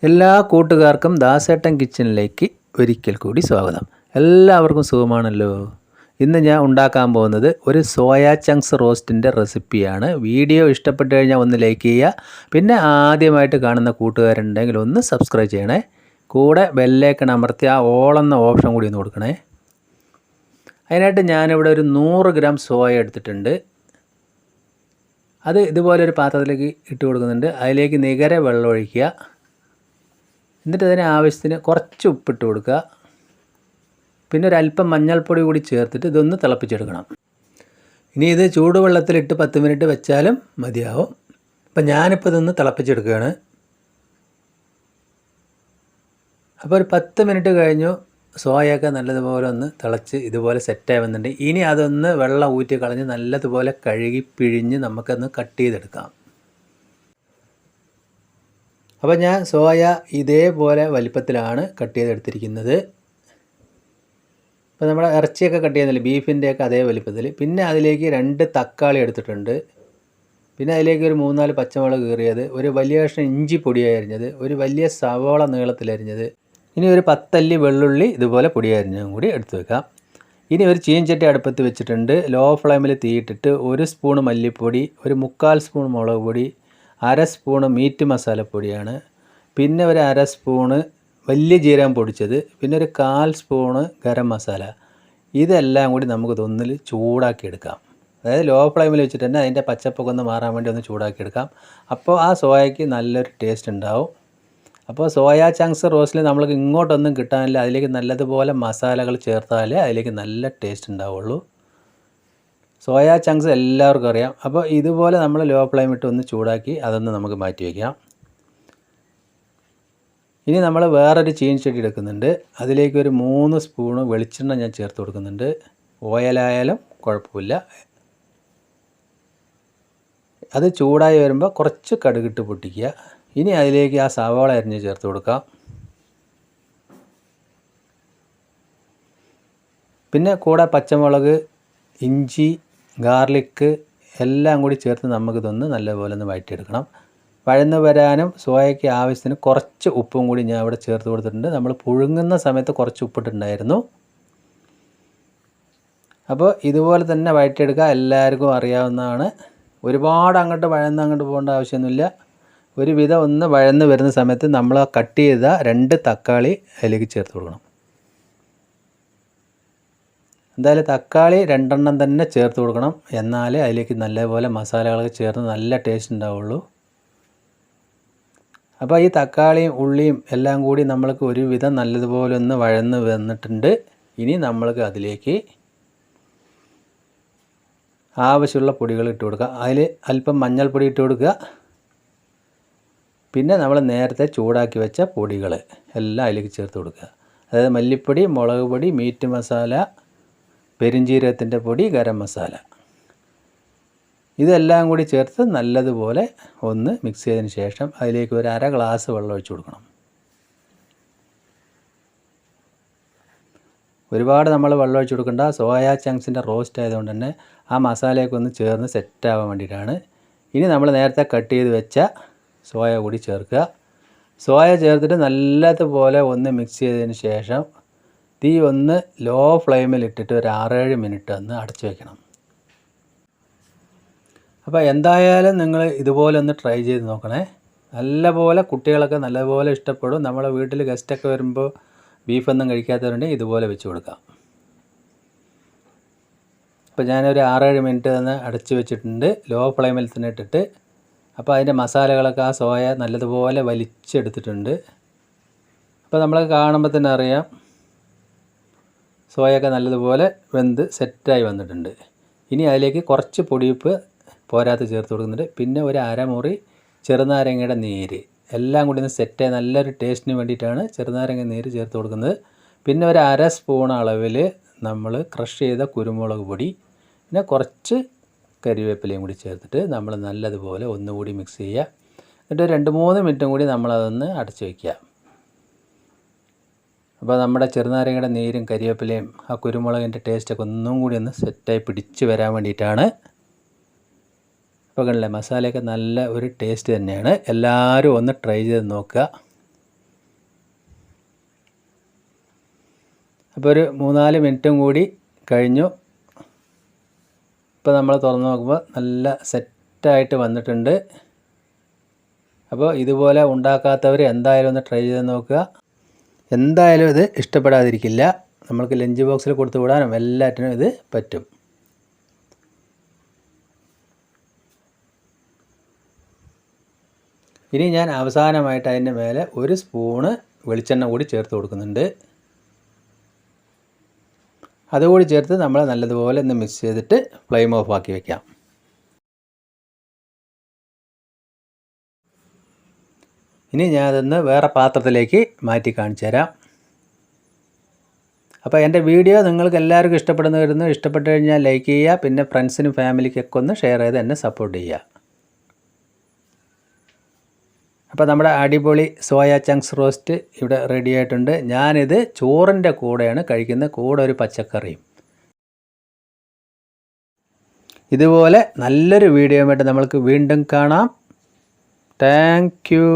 എല്ലാ കൂട്ടുകാർക്കും ദാസേട്ടൻ കിച്ചണിലേക്ക് ഒരിക്കൽ കൂടി സ്വാഗതം. എല്ലാവർക്കും സുഖമാണല്ലോ. ഇന്ന് ഞാൻ ഉണ്ടാക്കാൻ പോകുന്നത് ഒരു സോയാ ചങ്ക്സ് റോസ്റ്റിൻ്റെ റെസിപ്പിയാണ്. വീഡിയോ ഇഷ്ടപ്പെട്ട് കഴിഞ്ഞാൽ ഒന്ന് ലൈക്ക് ചെയ്യുക. പിന്നെ ആദ്യമായിട്ട് കാണുന്ന കൂട്ടുകാരുണ്ടെങ്കിൽ ഒന്ന് സബ്സ്ക്രൈബ് ചെയ്യണേ. കൂടെ ബെല്ലേക്കൺ അമർത്തി ആ ഓൾ എന്ന ഓപ്ഷൻ കൂടി ഒന്ന് കൊടുക്കണേ. അതിനായിട്ട് ഞാനിവിടെ ഒരു 100 ഗ്രാം സോയ എടുത്തിട്ടുണ്ട്. അത് ഇതുപോലെ ഒരു പാത്രത്തിലേക്ക് ഇട്ട് കൊടുക്കുന്നുണ്ട്. അതിലേക്ക് നികരെ വെള്ളം ഒഴിക്കുക. എന്നിട്ട് അതിന് ആവശ്യത്തിന് കുറച്ച് ഉപ്പിട്ട് കൊടുക്കുക. പിന്നെ ഒരല്പം മഞ്ഞൾപ്പൊടി കൂടി ചേർത്തിട്ട് ഇതൊന്ന് തിളപ്പിച്ചെടുക്കണം. ഇനി ഇത് ചൂടുവെള്ളത്തിലിട്ട് 10 മിനിറ്റ് വെച്ചാലും മതിയാവും. അപ്പം ഞാനിപ്പോൾ ഇതൊന്ന് തിളപ്പിച്ചെടുക്കുകയാണ്. അപ്പോൾ ഒരു 10 മിനിറ്റ് കഴിഞ്ഞു. സോയൊക്കെ നല്ലതുപോലെ ഒന്ന് തിളച്ച് ഇതുപോലെ സെറ്റായി വന്നിട്ടുണ്ട്. ഇനി അതൊന്ന് വെള്ളം ഊറ്റി കളഞ്ഞ് നല്ലതുപോലെ കഴുകി പിഴിഞ്ഞ് നമുക്കൊന്ന് കട്ട് ചെയ്തെടുക്കാം. അപ്പോൾ ഞാൻ സോയ ഇതേപോലെ വലിപ്പത്തിലാണ് കട്ട് ചെയ്തെടുത്തിരിക്കുന്നത്. ഇപ്പോൾ നമ്മുടെ ഇറച്ചിയൊക്കെ കട്ട് ചെയ്യുന്നില്ല, ബീഫിൻ്റെയൊക്കെ അതേ വലിപ്പത്തിൽ. പിന്നെ അതിലേക്ക് 2 തക്കാളി എടുത്തിട്ടുണ്ട്. പിന്നെ അതിലേക്ക് ഒരു 3-4 പച്ചമുളക് കീറിയത്, ഒരു വലിയ കഷ്ണം ഇഞ്ചി പൊടിയായി അരിഞ്ഞത്, ഒരു വലിയ സവോള നീളത്തിലരിഞ്ഞത്, ഇനി ഒരു 10 അല്ലി വെള്ളുള്ളി ഇതുപോലെ പൊടിയായി അരിഞ്ഞതും കൂടി എടുത്ത് വെക്കാം. ഇനി ഒരു ചീൻചട്ടി അടുപ്പത്ത് വെച്ചിട്ടുണ്ട്. ലോ ഫ്ലെയിമിൽ തീയിട്ടിട്ട് 1 സ്പൂൺ മല്ലിപ്പൊടി, ഒരു 3/4 സ്പൂൺ മുളക് പൊടി, 1/2 സ്പൂണ് മീറ്റ് മസാലപ്പൊടിയാണ്, പിന്നെ ഒരു 1/2 സ്പൂണ് വലിയ ജീരകം പൊടിച്ചത്, പിന്നെ ഒരു 1/4 സ്പൂണ് ഗരം മസാല. ഇതെല്ലാം കൂടി നമുക്ക് ഇതൊന്നിൽ ചൂടാക്കിയെടുക്കാം. അതായത് ലോ ഫ്ലെയിമിൽ വെച്ചിട്ട് തന്നെ അതിൻ്റെ പച്ചപ്പൊക്കെ ഒന്ന് മാറാൻ വേണ്ടി ഒന്ന് ചൂടാക്കിയെടുക്കാം. അപ്പോൾ ആ സോയയ്ക്ക് നല്ലൊരു ടേസ്റ്റ് ഉണ്ടാവും. അപ്പോൾ സോയാ ചങ്ക്സ് റോസ്റ്റിൽ നമ്മൾക്ക് ഇങ്ങോട്ടൊന്നും കിട്ടാനില്ല. അതിലേക്ക് നല്ലതുപോലെ മസാലകൾ ചേർത്താലേ അതിലേക്ക് നല്ല ടേസ്റ്റ് ഉണ്ടാവുള്ളൂ. സോയാ ചങ്ക്സ് എല്ലാവർക്കും അറിയാം. അപ്പോൾ ഇതുപോലെ നമ്മൾ ലോ ഫ്ലെയിം ഇട്ട് ഒന്ന് ചൂടാക്കി അതൊന്ന് നമുക്ക് മാറ്റി വയ്ക്കാം. ഇനി നമ്മൾ വേറൊരു ചീൻചട്ടി എടുക്കുന്നുണ്ട്. അതിലേക്ക് ഒരു 3 സ്പൂണ് വെളിച്ചെണ്ണ ഞാൻ ചേർത്ത് കൊടുക്കുന്നുണ്ട്. ഓയിലായാലും കുഴപ്പമില്ല. അത് ചൂടായി വരുമ്പോൾ കുറച്ച് കടുകിട്ട് പൊട്ടിക്കുക. ഇനി അതിലേക്ക് ആ സവാള അരിഞ്ഞ് ചേർത്ത് കൊടുക്കാം. പിന്നെ കൂടെ പച്ചമുളക്, ഇഞ്ചി, ഗാർലിക്ക് എല്ലാം കൂടി ചേർത്ത് നമുക്കിതൊന്ന് നല്ലപോലെ ഒന്ന് വഴറ്റിയെടുക്കണം. വഴന്ന് വരാനും സോയയ്ക്ക് ആവശ്യത്തിന് കുറച്ച് ഉപ്പും കൂടി ഞാൻ ഇവിടെ ചേർത്ത് കൊടുത്തിട്ടുണ്ട്. നമ്മൾ പുഴുങ്ങുന്ന സമയത്ത് കുറച്ച് ഉപ്പിട്ടുണ്ടായിരുന്നു. അപ്പോൾ ഇതുപോലെ തന്നെ വഴറ്റിയെടുക്കുക. എല്ലാവർക്കും അറിയാവുന്നതാണ്. ഒരുപാട് അങ്ങോട്ട് പോകേണ്ട ആവശ്യമൊന്നുമില്ല. ഒരുവിധം ഒന്ന് വഴന്ന് വരുന്ന സമയത്ത് നമ്മൾ കട്ട് ചെയ്ത 2 തക്കാളി അതിലേക്ക് ചേർത്ത് കൊടുക്കണം. എന്തായാലും തക്കാളി 2 എണ്ണം തന്നെ ചേർത്ത് കൊടുക്കണം. എന്നാലേ അതിലേക്ക് നല്ലപോലെ മസാലകളൊക്കെ ചേർന്ന് നല്ല ടേസ്റ്റ് ഉണ്ടാവുള്ളൂ. അപ്പോൾ ഈ തക്കാളിയും ഉള്ളിയും എല്ലാം കൂടി നമ്മൾക്ക് ഒരുവിധം നല്ലതുപോലെ ഒന്ന് വഴന്ന് വന്നിട്ടുണ്ട്. ഇനി നമ്മൾക്ക് അതിലേക്ക് ആവശ്യമുള്ള പൊടികൾ ഇട്ട് കൊടുക്കുക. അതിൽ അല്പം മഞ്ഞൾപ്പൊടി ഇട്ട് കൊടുക്കുക. പിന്നെ നമ്മൾ നേരത്തെ ചൂടാക്കി വെച്ച പൊടികൾ എല്ലാം അതിലേക്ക് ചേർത്ത് കൊടുക്കുക. അതായത് മല്ലിപ്പൊടി, മുളക് പൊടി, മീറ്റ് മസാല, പെരുംജീരകത്തിൻ്റെ പൊടി, ഗരം മസാല, ഇതെല്ലാം കൂടി ചേർത്ത് നല്ലതുപോലെ ഒന്ന് മിക്സ് ചെയ്തതിന് ശേഷം അതിലേക്ക് ഒരു 1/2 ഗ്ലാസ് വെള്ളം ഒഴിച്ച് കൊടുക്കണം. ഒരുപാട് നമ്മൾ വെള്ളം ഒഴിച്ച് കൊടുക്കേണ്ട. സോയാ ചങ്ക്സിൻ്റെ റോസ്റ്റ് ആയതുകൊണ്ട് തന്നെ ആ മസാലയൊക്കെ ഒന്ന് ചേർന്ന് സെറ്റാവാൻ വേണ്ടിയിട്ടാണ്. ഇനി നമ്മൾ നേരത്തെ കട്ട് ചെയ്ത് വെച്ച സോയ കൂടി ചേർക്കുക. സോയ ചേർത്തിട്ട് നല്ലതുപോലെ ഒന്ന് മിക്സ് ചെയ്തതിന് ശേഷം തീ ഒന്ന് ലോ ഫ്ലെയിമിൽ ഇട്ടിട്ട് ഒരു 6-7 മിനിറ്റ് ഒന്ന് അടച്ചു വയ്ക്കണം. അപ്പോൾ എന്തായാലും നിങ്ങൾ ഇതുപോലെ ഒന്ന് ട്രൈ ചെയ്ത് നോക്കണേ. നല്ലപോലെ കുട്ടികളൊക്കെ നല്ലപോലെ ഇഷ്ടപ്പെടും. നമ്മളെ വീട്ടിൽ ഗസ്റ്റൊക്കെ വരുമ്പോൾ ബീഫൊന്നും കഴിക്കാത്തവരുണ്ടെങ്കിൽ ഇതുപോലെ വെച്ച് കൊടുക്കാം. അപ്പോൾ ഞാനൊരു 6-7 മിനിറ്റ് ഒന്ന് അടച്ച് വെച്ചിട്ടുണ്ട്, ലോ ഫ്ലെയിമിൽ തന്നെ ഇട്ടിട്ട്. അപ്പോൾ അതിൻ്റെ മസാലകളൊക്കെ ആ സോയ നല്ലതുപോലെ വലിച്ചെടുത്തിട്ടുണ്ട്. അപ്പോൾ നമ്മൾ കാണുമ്പോൾ തന്നെ അറിയാം സോയൊക്കെ നല്ലതുപോലെ വെന്ത് സെറ്റായി വന്നിട്ടുണ്ട്. ഇനി അതിലേക്ക് കുറച്ച് പൊടിയുപ്പ് പോരാത്ത ചേർത്ത് കൊടുക്കുന്നുണ്ട്. പിന്നെ ഒരു 1/2 മുറി ചെറുനാരങ്ങയുടെ നീര് എല്ലാം കൂടി ഒന്ന് സെറ്റായി നല്ലൊരു ടേസ്റ്റിന് വേണ്ടിയിട്ടാണ് ചെറുനാരങ്ങ നീര് ചേർത്ത് കൊടുക്കുന്നത്. പിന്നെ ഒരു 1/2 സ്പൂൺ അളവിൽ നമ്മൾ ക്രഷ് ചെയ്ത കുരുമുളക് പൊടി, പിന്നെ കുറച്ച് കരിവേപ്പിലയും കൂടി ചേർത്തിട്ട് നമ്മൾ നല്ലതുപോലെ ഒന്നുകൂടി മിക്സ് ചെയ്യുക. എന്നിട്ട് 2-3 മിനിറ്റും കൂടി നമ്മളതൊന്ന് അടച്ച് വയ്ക്കുക. അപ്പോൾ നമ്മുടെ ചെറുനാരങ്ങയുടെ നീരും കരിവേപ്പിലയും ആ കുരുമുളകിൻ്റെ ടേസ്റ്റൊക്കെ ഒന്നും കൂടി ഒന്ന് സെറ്റായി പിടിച്ച് വരാൻ വേണ്ടിയിട്ടാണ്. അപ്പോൾ കണ്ടില്ലേ, മസാലയൊക്കെ നല്ല ഒരു ടേസ്റ്റ് തന്നെയാണ്. എല്ലാവരും ഒന്ന് ട്രൈ ചെയ്ത് നോക്കുക. അപ്പോൾ ഒരു 3-4 മിനിറ്റും കൂടി കഴിഞ്ഞു. ഇപ്പോൾ നമ്മൾ തുറന്ന് നോക്കുമ്പോൾ നല്ല സെറ്റായിട്ട് വന്നിട്ടുണ്ട്. അപ്പോൾ ഇതുപോലെ ഉണ്ടാക്കാത്തവർ എന്തായാലും ഒന്ന് ട്രൈ ചെയ്ത് നോക്കുക. എന്തായാലും ഇത് ഇഷ്ടപ്പെടാതിരിക്കില്ല. നമ്മൾക്ക് ലഞ്ച് ബോക്സിൽ കൊടുത്തു വിടാനും എല്ലാറ്റിനും ഇത് പറ്റും. ഇനി ഞാൻ അവസാനമായിട്ട് അതിൻ്റെ മേലെ 1 സ്പൂണ് വെളിച്ചെണ്ണ കൂടി ചേർത്ത് കൊടുക്കുന്നുണ്ട്. അതുകൂടി ചേർത്ത് നമ്മൾ നല്ലതുപോലെ ഒന്ന് മിക്സ് ചെയ്തിട്ട് ഫ്ലെയിം ഓഫ് ആക്കി വയ്ക്കാം. ഇനി ഞാനതൊന്ന് വേറെ പാത്രത്തിലേക്ക് മാറ്റി കാണിച്ചു തരാം. അപ്പോൾ എൻ്റെ വീഡിയോ നിങ്ങൾക്ക് എല്ലാവർക്കും ഇഷ്ടപ്പെടുന്നു വരുന്നു. ഇഷ്ടപ്പെട്ട് കഴിഞ്ഞാൽ ലൈക്ക് ചെയ്യുക. പിന്നെ ഫ്രണ്ട്സിനും ഫാമിലിക്കൊക്കെ ഒന്ന് ഷെയർ ചെയ്ത് എന്നെ സപ്പോർട്ട് ചെയ്യുക. അപ്പോൾ നമ്മുടെ അടിപൊളി സോയ ചങ്ക്സ് റോസ്റ്റ് ഇവിടെ റെഡി ആയിട്ടുണ്ട്. ഞാനിത് ചോറിൻ്റെ കൂടെയാണ് കഴിക്കുന്നത്, കൂടെ ഒരു പച്ചക്കറിയും. ഇതുപോലെ നല്ലൊരു വീഡിയോയുമായിട്ട് നമ്മൾക്ക് വീണ്ടും കാണാം. Thank you.